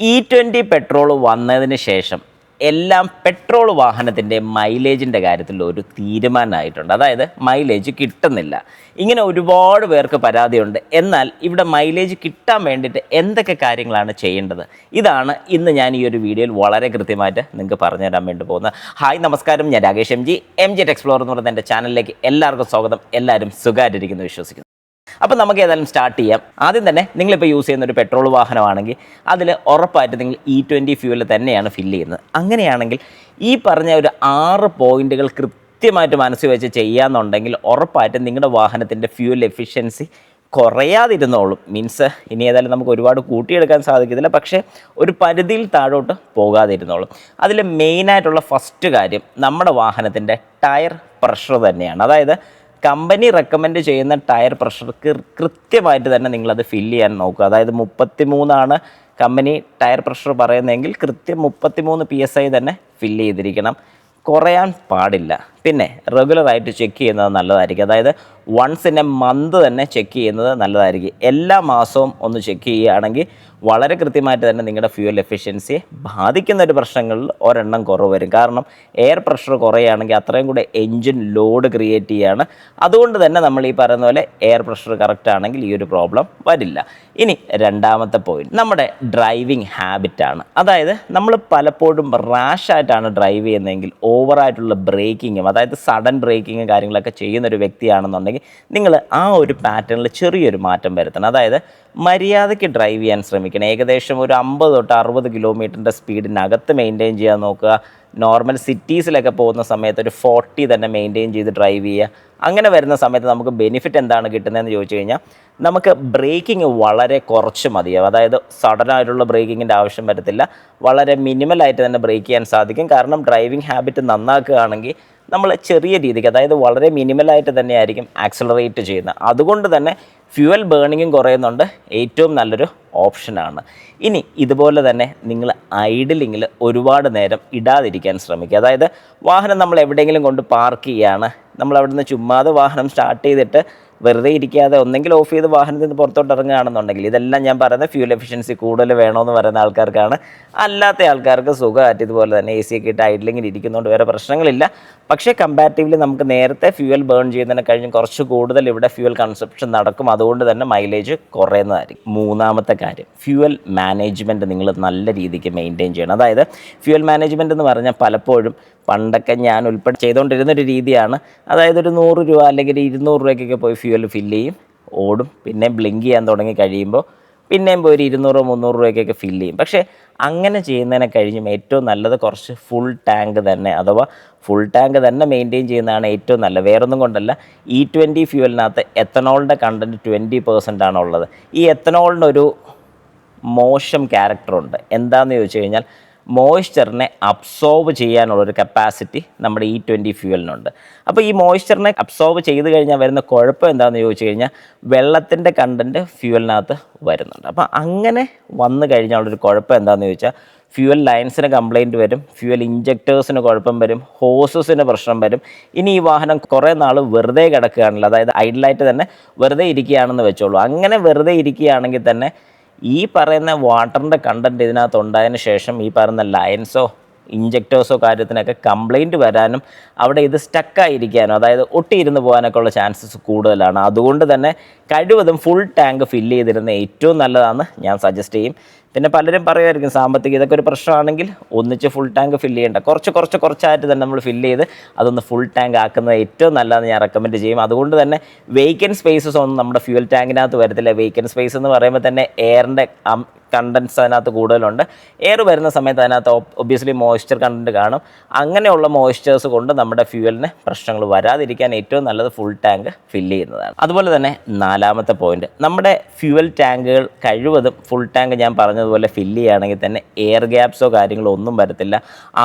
E20 petrol വന്നതിന് ശേഷം എല്ലാം പെട്രോൾ വാഹനത്തിൻ്റെ മൈലേജിൻ്റെ കാര്യത്തിൽ ഒരു തീരുമാനമായിട്ടുണ്ട്. അതായത് മൈലേജ് കിട്ടുന്നില്ല. ഇങ്ങനെ ഒരുപാട് പേർക്ക് പരാതിയുണ്ട്. എന്നാൽ ഇവിടെ മൈലേജ് കിട്ടാൻ വേണ്ടിയിട്ട് എന്തൊക്കെ കാര്യങ്ങളാണ് ചെയ്യേണ്ടത്? ഇതാണ് ഇന്ന് ഞാൻ ഈ ഒരു വീഡിയോയിൽ വളരെ കൃത്യമായിട്ട് നിങ്ങൾക്ക് പറഞ്ഞു തരാൻ വേണ്ടി പോകുന്നത്. ഹായ് നമസ്കാരം, ഞാൻ രാകേഷ് എം ജി എക്സ്പ്ലോർ എന്ന് പറയുന്ന എൻ്റെ ചാനലിലേക്ക് എല്ലാവർക്കും സ്വാഗതം. എല്ലാവരും സുഖമായിട്ടിരിക്കുന്നു വിശ്വസിക്കുന്നു. അപ്പോൾ നമുക്ക് ഏതായാലും സ്റ്റാർട്ട് ചെയ്യാം. ആദ്യം തന്നെ നിങ്ങളിപ്പോൾ യൂസ് ചെയ്യുന്ന ഒരു പെട്രോൾ വാഹനമാണെങ്കിൽ അതിൽ ഉറപ്പായിട്ട് നിങ്ങൾ E20 ഫ്യൂവൽ തന്നെയാണ് ഫില്ല് ചെയ്യുന്നത്. അങ്ങനെയാണെങ്കിൽ ഈ പറഞ്ഞ ഒരു 6 പോയിന്റുകൾ കൃത്യമായിട്ട് മനസ്സിൽ വെച്ച് ചെയ്യാമെന്നുണ്ടെങ്കിൽ ഉറപ്പായിട്ടും നിങ്ങളുടെ വാഹനത്തിൻ്റെ ഫ്യൂവൽ എഫിഷ്യൻസി കുറയാതിരുന്നോളും. മീൻസ് ഇനി ഏതായാലും നമുക്ക് ഒരുപാട് കൂട്ടിയെടുക്കാൻ സാധിക്കത്തില്ല, പക്ഷേ ഒരു പരിധിയിൽ താഴോട്ട് പോകാതിരുന്നോളും. അതിൽ മെയിനായിട്ടുള്ള ഫസ്റ്റ് കാര്യം നമ്മുടെ വാഹനത്തിൻ്റെ ടയർ പ്രഷർ തന്നെയാണ്. അതായത് കമ്പനി റെക്കമെൻഡ് ചെയ്യുന്ന ടയർ പ്രഷർ കൃത്യമായിട്ട് തന്നെ നിങ്ങളത് ഫില്ല് ചെയ്യാൻ നോക്കുക. അതായത് 33 കമ്പനി ടയർ പ്രഷർ പറയുന്നതെങ്കിൽ കൃത്യം 33 PSI തന്നെ ഫില്ല് ചെയ്തിരിക്കണം. കുറയാൻ പാടില്ല. പിന്നെ റെഗുലറായിട്ട് ചെക്ക് ചെയ്യുന്നത് നല്ലതായിരിക്കും. അതായത് വൺസ് ഇൻ എ മന്ത് തന്നെ ചെക്ക് ചെയ്യുന്നത് നല്ലതായിരിക്കും. എല്ലാ മാസവും ഒന്ന് ചെക്ക് ചെയ്യുകയാണെങ്കിൽ വളരെ കൃത്യമായിട്ട് തന്നെ നിങ്ങളുടെ ഫ്യൂവൽ എഫിഷ്യൻസിയെ ബാധിക്കുന്ന ഒരു പ്രശ്നങ്ങളിൽ ഒരെണ്ണം കുറവ് വരും. കാരണം എയർ പ്രഷർ കുറയുകയാണെങ്കിൽ അത്രയും കൂടെ എൻജിൻ ലോഡ് ക്രിയേറ്റ് ചെയ്യുകയാണ്. അതുകൊണ്ട് തന്നെ നമ്മൾ ഈ പറയുന്ന പോലെ എയർ പ്രഷർ കറക്റ്റ് ആണെങ്കിൽ ഈ ഒരു പ്രോബ്ലം വരില്ല. ഇനി രണ്ടാമത്തെ പോയിന്റ് നമ്മുടെ ഡ്രൈവിംഗ് ഹാബിറ്റാണ്. അതായത് നമ്മൾ പലപ്പോഴും റാഷായിട്ടാണ് ഡ്രൈവ് ചെയ്യുന്നതെങ്കിൽ ഓവറായിട്ടുള്ള ബ്രേക്കിങ്ങും, അതായത് സഡൻ ബ്രേക്കിങ്ങും കാര്യങ്ങളൊക്കെ ചെയ്യുന്നൊരു വ്യക്തിയാണെന്നുണ്ടെങ്കിൽ നിങ്ങൾ ആ ഒരു പാറ്റേണിൽ ചെറിയൊരു മാറ്റം വരുത്തണം. അതായത് മര്യാദയ്ക്ക് ഡ്രൈവ് ചെയ്യാൻ ശ്രമിക്കണം. ഏകദേശം ഒരു 50 തൊട്ട് 60 കിലോമീറ്ററിൻ്റെ സ്പീഡിനകത്ത് മെയിൻറ്റെയിൻ ചെയ്യാൻ നോക്കുക. നോർമൽ സിറ്റീസിലൊക്കെ പോകുന്ന സമയത്ത് ഒരു 40 തന്നെ മെയിൻറ്റെയിൻ ചെയ്ത് ഡ്രൈവ് ചെയ്യുക. അങ്ങനെ വരുന്ന സമയത്ത് നമുക്ക് ബെനിഫിറ്റ് എന്താണ് കിട്ടുന്നതെന്ന് ചോദിച്ചു കഴിഞ്ഞാൽ നമുക്ക് ബ്രേക്കിംഗ് വളരെ കുറച്ച് മതിയാവും. അതായത് സഡനായിട്ടുള്ള ബ്രേക്കിങ്ങിൻ്റെ ആവശ്യം വരത്തില്ല. വളരെ മിനിമലായിട്ട് തന്നെ ബ്രേക്ക് ചെയ്യാൻ സാധിക്കും. കാരണം ഡ്രൈവിംഗ് ഹാബിറ്റ് നന്നാക്കുകയാണെങ്കിൽ നമ്മൾ ചെറിയ രീതിക്ക്, അതായത് വളരെ മിനിമലായിട്ട് തന്നെയായിരിക്കും ആക്സലറേറ്റ് ചെയ്യുന്നത്. അതുകൊണ്ട് തന്നെ ഫ്യൂവൽ ബേണിങ്ങും കുറയുന്നുണ്ട്. ഏറ്റവും നല്ലൊരു ഓപ്ഷനാണ്. ഇനി ഇതുപോലെ തന്നെ നിങ്ങൾ ഐഡിലിങ്ങിൽ ഒരുപാട് നേരം ഇടാതിരിക്കാൻ ശ്രമിക്കുക. അതായത് വാഹനം നമ്മൾ എവിടെയെങ്കിലും കൊണ്ട് പാർക്ക് ചെയ്യുകയാണ്, നമ്മൾ അവിടുന്ന് ചുമ്മാതെ വാഹനം സ്റ്റാർട്ട് ചെയ്തിട്ട് വെറുതെ ഇരിക്കാതെ ഒന്നെങ്കിൽ ഓഫ് ചെയ്ത് വാഹനത്തിൽ നിന്ന് പുറത്തോട്ട് ഇറങ്ങുകയാണെന്നുണ്ടെങ്കിൽ, ഇതെല്ലാം ഞാൻ പറയുന്നത് ഫ്യൂൽ എഫിഷ്യൻസി കൂടുതൽ വേണമെന്ന് പറയുന്ന ആൾക്കാർക്കാണ്. അല്ലാത്ത ആൾക്കാർക്ക് സുഖമായിട്ട് ഇതുപോലെ തന്നെ AC ഒക്കെ ഇട്ട് ഐഡിലിങ്ങിൽ ഇരിക്കുന്നതുകൊണ്ട് വേറെ പ്രശ്നങ്ങളില്ല. പക്ഷേ കമ്പാരിറ്റീവ്ലി നമുക്ക് നേരത്തെ ഫ്യൂവൽ ബേൺ ചെയ്യുന്നതിനെ കഴിഞ്ഞ് കുറച്ച് കൂടുതൽ ഇവിടെ ഫ്യൂവൽ കൺസപ്ഷൻ നടക്കും. അതുകൊണ്ട് തന്നെ മൈലേജ് കുറയുന്നതായിരിക്കും. മൂന്നാമത്തെ കാര്യം, ഫ്യൂവൽ മാനേജ്മെൻറ്റ് നിങ്ങൾ നല്ല രീതിക്ക് മെയിൻറ്റെയിൻ ചെയ്യണം. അതായത് ഫ്യൂവൽ മാനേജ്മെൻറ്റ് എന്ന് പറഞ്ഞാൽ പലപ്പോഴും പണ്ടൊക്കെ ഞാൻ ഉൾപ്പെടെ ചെയ്തുകൊണ്ടിരുന്നൊരു രീതിയാണ്. അതായത് ഒരു 100 രൂപ അല്ലെങ്കിൽ 200 രൂപയ്ക്കൊക്കെ പോയി ഫ്യൂവൽ ഫില്ല് ചെയ്യും, ഓടും, പിന്നെ ബ്ലിങ്ക് ചെയ്യാൻ തുടങ്ങി കഴിയുമ്പോൾ പിന്നെയും പോയി ഒരു 200-300 രൂപയ്ക്കൊക്കെ ഫില്ല് ചെയ്യും. പക്ഷേ അങ്ങനെ ചെയ്യുന്നതിനെ കഴിഞ്ഞും ഏറ്റവും നല്ലത് കുറച്ച് ഫുൾ ടാങ്ക് തന്നെ, അഥവാ ഫുൾ ടാങ്ക് തന്നെ മെയിൻറ്റെയിൻ ചെയ്യുന്നതാണ് ഏറ്റവും നല്ലത്. വേറൊന്നും കൊണ്ടല്ല, E20 ഫ്യൂവലിനകത്ത് എത്തനോളിൻ്റെ കണ്ടൻറ്റ് 20% ആണുള്ളത്. ഈ എത്തനോളിനൊരു മോശം ക്യാരക്ടറുണ്ട്. എന്താണെന്ന് ചോദിച്ചു കഴിഞ്ഞാൽ മോയ്സ്ചറിനെ അബ്സോർബ് ചെയ്യാനുള്ളൊരു കപ്പാസിറ്റി നമ്മുടെ E20 ഫ്യൂവലിനുണ്ട്. അപ്പോൾ ഈ മോയ്സ്ചറിനെ അബ്സോർബ് ചെയ്ത് കഴിഞ്ഞാൽ വരുന്ന കുഴപ്പം എന്താണെന്ന് ചോദിച്ചു കഴിഞ്ഞാൽ വെള്ളത്തിൻ്റെ കണ്ടൻറ്റ് ഫ്യൂവലിനകത്ത് വരുന്നുണ്ട്. അപ്പോൾ അങ്ങനെ വന്നു കഴിഞ്ഞാലുള്ളൊരു കുഴപ്പം എന്താണെന്ന് ചോദിച്ചാൽ ഫ്യൂവൽ ലൈൻസിന് കംപ്ലയിൻറ്റ് വരും, ഫ്യൂവൽ ഇഞ്ചക്ടേഴ്സിന് കുഴപ്പം വരും, ഹോസസിന് പ്രശ്നം വരും. ഇനി ഈ വാഹനം കുറേ നാൾ വെറുതെ കിടക്കുകയാണല്ലോ, അതായത് ഐഡിലായിട്ട് തന്നെ വെറുതെ ഇരിക്കുകയാണെന്ന് വെച്ചോളൂ. അങ്ങനെ വെറുതെ ഇരിക്കുകയാണെങ്കിൽ തന്നെ ഈ പറയുന്ന വാട്ടറിൻ്റെ കണ്ടൻറ്റ് ഇതിനകത്ത് ഉണ്ടായതിന് ശേഷം ഈ പറയുന്ന ലൈൻസോ ഇഞ്ചക്ടേഴ്സോ കാര്യത്തിനൊക്കെ കംപ്ലയിൻറ്റ് വരാനും അവിടെ ഇത് സ്റ്റക്കായിരിക്കാനോ, അതായത് ഒട്ടിയിരുന്ന് പോകാനൊക്കെ ഉള്ള ചാൻസസ് കൂടുതലാണ്. അതുകൊണ്ട് തന്നെ കഴിവതും ഫുൾ ടാങ്ക് ഫില്ല് ചെയ്തിരുന്ന ഏറ്റവും നല്ലതാണെന്ന് ഞാൻ സജസ്റ്റ് ചെയ്യും. പിന്നെ പലരും പറയുമായിരിക്കും സാമ്പത്തികം ഇതൊക്കെ ഒരു പ്രശ്നമാണെങ്കിൽ ഒന്നിച്ച് ഫുൾ ടാങ്ക് ഫില്ല് ചെയ്യേണ്ട, കുറച്ചായിട്ട് തന്നെ നമ്മൾ ഫില്ല് ചെയ്ത് അതൊന്ന് ഫുൾ ടാങ്ക് ആക്കുന്നത് ഏറ്റവും നല്ലതെന്ന് ഞാൻ റെക്കമെൻഡ് ചെയ്യും. അതുകൊണ്ട് തന്നെ വേക്കൻറ്റ് സ്പേസസ് ഒന്നും നമ്മുടെ ഫ്യൂവൽ ടാങ്കിനകത്ത് വരത്തില്ല. വേക്കൻറ്റ് സ്പേസ് എന്ന് പറയുമ്പോൾ തന്നെ എയറിൻ്റെ കണ്ടൻസ് അതിനകത്ത് കൂടുതലുണ്ട്. എയർ വരുന്ന സമയത്ത് അതിനകത്ത് ഒബ്വിയസ്ലി മോയ്സ്ചർ കണ്ടൻറ്റ് കാണും. അങ്ങനെയുള്ള മോയ്സ്ചേഴ്സ് കൊണ്ട് നമ്മുടെ ഫ്യൂവലിന് പ്രശ്നങ്ങൾ വരാതിരിക്കാൻ ഏറ്റവും നല്ലത് ഫുൾ ടാങ്ക് ഫില്ല് ചെയ്യുന്നതാണ്. അതുപോലെ തന്നെ നാലാമത്തെ പോയിന്റ്, നമ്മുടെ ഫ്യൂവൽ ടാങ്കുകൾ കഴിവതും ഫുൾ ടാങ്ക് ഞാൻ പറഞ്ഞതുപോലെ ഫില്ല് ചെയ്യുകയാണെങ്കിൽ തന്നെ എയർ ഗ്യാപ്സോ കാര്യങ്ങളോ ഒന്നും വരത്തില്ല.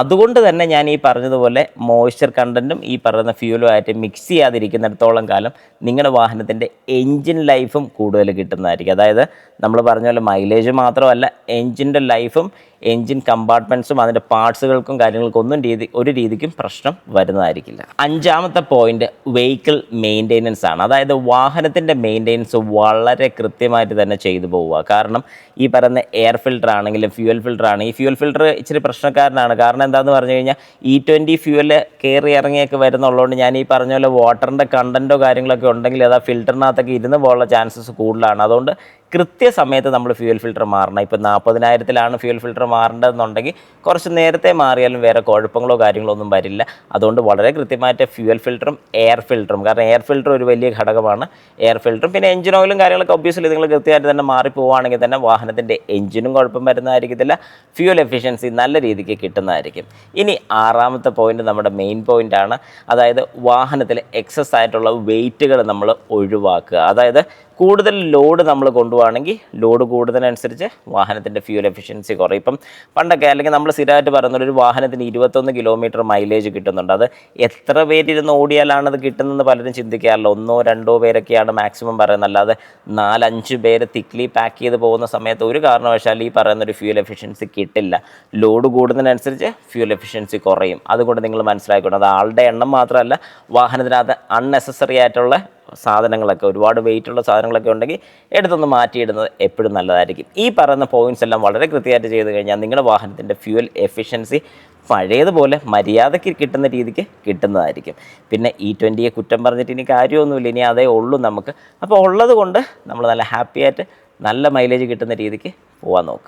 അതുകൊണ്ട് തന്നെ ഞാൻ ഈ പറഞ്ഞതുപോലെ മോയ്സ്ചർ കണ്ടൻറ്റും ഈ പറയുന്ന ഫ്യൂവലുമായിട്ട് മിക്സ് ചെയ്യാതിരിക്കുന്നിടത്തോളം കാലം നിങ്ങളുടെ വാഹനത്തിൻ്റെ എൻജിൻ ലൈഫും കൂടുതൽ കിട്ടുന്നതായിരിക്കും. അതായത് നമ്മൾ പറഞ്ഞ പോലെ മൈലേജ് മാത്രമല്ല, എൻജിൻ്റെ ലൈഫും എൻജിൻ കമ്പാർട്ട്മെൻറ്റ്സും അതിൻ്റെ പാർട്സുകൾക്കും കാര്യങ്ങൾക്കും ഒരു രീതിക്കും പ്രശ്നം വരുന്നതായിരിക്കില്ല. അഞ്ചാമത്തെ പോയിന്റ് വെഹിക്കിൾ മെയിൻ്റെനൻസ് ആണ്. അതായത് വാഹനത്തിൻ്റെ മെയിൻ്റെനൻസ് വളരെ കൃത്യമായിട്ട് തന്നെ ചെയ്തു പോവുക. കാരണം ഈ പറയുന്ന എയർ ഫിൽറ്റർ ആണെങ്കിലും ഫ്യൂവൽ ഫിൽറ്റർ ആണ്. ഈ ഫ്യൂവൽ ഫിൽറ്റർ ഇച്ചിരി പ്രശ്നക്കാരനാണ്. കാരണം എന്താണെന്ന് പറഞ്ഞു കഴിഞ്ഞാൽ E20 ഫ്യൂവൽ കയറി ഇറങ്ങിയൊക്കെ വരുന്നുള്ളതുകൊണ്ട് ഞാൻ ഈ പറഞ്ഞ പോലെ വാട്ടറിൻ്റെ കണ്ടൻറ്റോ കാര്യങ്ങളൊക്കെ ഉണ്ടെങ്കിൽ അത് ആ ഫിൽറ്ററിനകത്തൊക്കെ ഇരുന്ന് പോകാനുള്ള ചാൻസസ് കൂടുതലാണ്. അതുകൊണ്ട് കൃത്യസമയത്ത് നമ്മൾ ഫ്യൂവൽ ഫിൽറ്റർ മാറണം. ഇപ്പോൾ 40,000-ലാണ് ഫ്യൂവൽ ഫിൽറ്റർ മാറേണ്ടതെന്നുണ്ടെങ്കിൽ കുറച്ച് നേരത്തെ മാറിയാലും വേറെ കുഴപ്പങ്ങളോ കാര്യങ്ങളോ ഒന്നും വരില്ല. അതുകൊണ്ട് വളരെ കൃത്യമായിട്ട് ഫ്യൂവൽ ഫിൽറ്ററും എയർ ഫിൽറ്ററും, കാരണം എയർ ഫിൽറ്റർ ഒരു വലിയ ഘടകമാണ്. എയർ ഫിൽറ്ററും പിന്നെ എഞ്ചിൻ ഓയിലും കാര്യങ്ങളൊക്കെ ഒബ്വിയസ്ലി നിങ്ങൾ കൃത്യമായിട്ട് തന്നെ മാറിപ്പോവുകയാണെങ്കിൽ തന്നെ വാഹനത്തിൻ്റെ എഞ്ചിനും കുഴപ്പം വരുന്നതായിരിക്കത്തില്ല, ഫ്യൂവൽ എഫിഷ്യൻസി നല്ല രീതിക്ക് കിട്ടുന്നതായിരിക്കും. ഇനി 6ാമത്തെ പോയിന്റ് നമ്മുടെ മെയിൻ പോയിൻ്റാണ്. അതായത് വാഹനത്തിൽ എക്സസ് ആയിട്ടുള്ള വെയിറ്റുകൾ നമ്മൾ ഒഴിവാക്കുക. അതായത് കൂടുതൽ ലോഡ് നമ്മൾ കൊണ്ടുപോവുകയാണെങ്കിൽ ലോഡ് കൂടുന്നതിനനുസരിച്ച് വാഹനത്തിൻ്റെ ഫ്യൂൽ എഫിഷ്യൻസി കുറയും. ഇപ്പം പണ്ടൊക്കെ അല്ലെങ്കിൽ നമ്മൾ സ്ഥിരമായിട്ട് പറയുന്നത് ഒരു വാഹനത്തിന് 21 കിലോമീറ്റർ മൈലേജ് കിട്ടുന്നുണ്ട്. അത് എത്ര പേരിരുന്ന് ഓടിയാലാണ് അത് കിട്ടുന്നതെന്ന് പലരും ചിന്തിക്കാറില്ല. 1-2 പേരൊക്കെയാണ് മാക്സിമം പറയുന്നത്. അല്ലാതെ 4-5 പേര് തിക്ലി പാക്ക് ചെയ്ത് പോകുന്ന സമയത്ത് ഒരു കാരണവശാലും ഈ പറയുന്നൊരു ഫ്യൂൽ എഫിഷ്യൻസി കിട്ടില്ല. ലോഡ് കൂടുന്നതിനനുസരിച്ച് ഫ്യൂൽ എഫിഷ്യൻസി കുറയും. അതുകൊണ്ട് നിങ്ങൾ മനസ്സിലാക്കണം, അത് ആളുടെ എണ്ണം മാത്രമല്ല, വാഹനത്തിനകത്ത് അൺനെസസറി ആയിട്ടുള്ള സാധനങ്ങളൊക്കെ, ഒരുപാട് വെയിറ്റുള്ള സാധനങ്ങളൊക്കെ ഉണ്ടെങ്കിൽ എടുത്തൊന്ന് മാറ്റിയിടുന്നത് എപ്പോഴും നല്ലതായിരിക്കും. ഈ പറയുന്ന പോയിൻറ്റ്സ് എല്ലാം വളരെ കൃത്യമായിട്ട് ചെയ്ത് കഴിഞ്ഞാൽ നിങ്ങളുടെ വാഹനത്തിൻ്റെ ഫ്യൂൽ എഫിഷ്യൻസി പഴയതുപോലെ മര്യാദയ്ക്ക് കിട്ടുന്ന രീതിക്ക് കിട്ടുന്നതായിരിക്കും. പിന്നെ E20 കുറ്റം പറഞ്ഞിട്ട് ഇനി കാര്യമൊന്നുമില്ല, ഇനി അതേ ഉള്ളൂ നമുക്ക്. അപ്പോൾ ഉള്ളത് കൊണ്ട് നമ്മൾ നല്ല ഹാപ്പി ആയിട്ട് നല്ല മൈലേജ് കിട്ടുന്ന രീതിക്ക് പോകാൻ നോക്കുക.